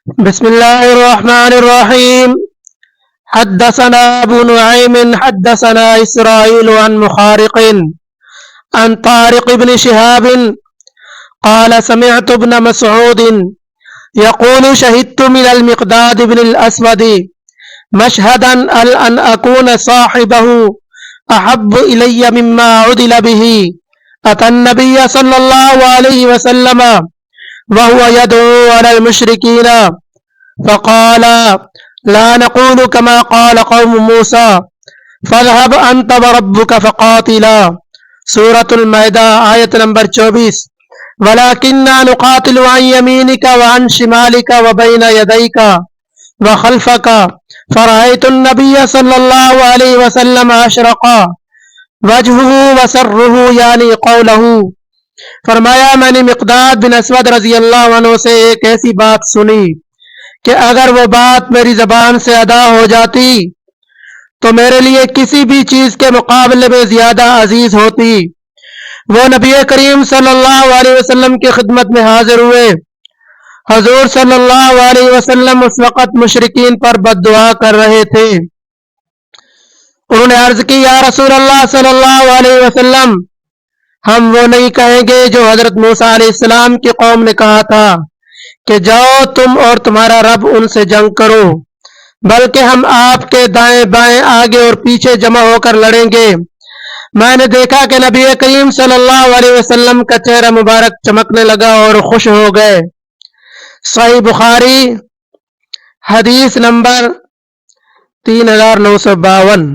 بسم الله الرحمن الرحيم. حدثنا أبو نعيم حدثنا إسرائيل عن مخارق عن طارق بن شهاب قال سمعت ابن مسعود يقول شهدت من المقداد بن الأسود مشهدا أن أكون صاحبه أحب إلي مما عدل به. أتى النبي صلى الله عليه وسلم وهو يدعو على المشركين فقال لا نقول كما قال قوم موسى فاذهب أنت وربك فقاتلا. سورة المائدہ آیت نمبر 24. ولكننا نقاتل عن يمينك وعن شمالك وبين يديك وخلفك فرأيت النبي صلى الله عليه وسلم أشرق وجهه وسره یعنی قوله. فرمایا میں نے مقداد بن اسود رضی اللہ عنہ سے ایک ایسی بات سنی کہ اگر وہ بات میری زبان سے ادا ہو جاتی تو میرے لیے کسی بھی چیز کے مقابلے میں زیادہ عزیز ہوتی. وہ نبی کریم صلی اللہ علیہ وسلم کی خدمت میں حاضر ہوئے. حضور صلی اللہ علیہ وسلم اس وقت مشرکین پر بد دعا کر رہے تھے. انہوں نے عرض کی یا رسول اللہ صلی اللہ علیہ وسلم ہم وہ نہیں کہیں گے جو حضرت موسیٰ علیہ السلام کی قوم نے کہا تھا کہ جاؤ تم اور تمہارا رب ان سے جنگ کرو، بلکہ ہم آپ کے دائیں بائیں آگے اور پیچھے جمع ہو کر لڑیں گے. میں نے دیکھا کہ نبی کریم صلی اللہ علیہ وسلم کا چہرہ مبارک چمکنے لگا اور خوش ہو گئے. صحیح بخاری حدیث نمبر 3952.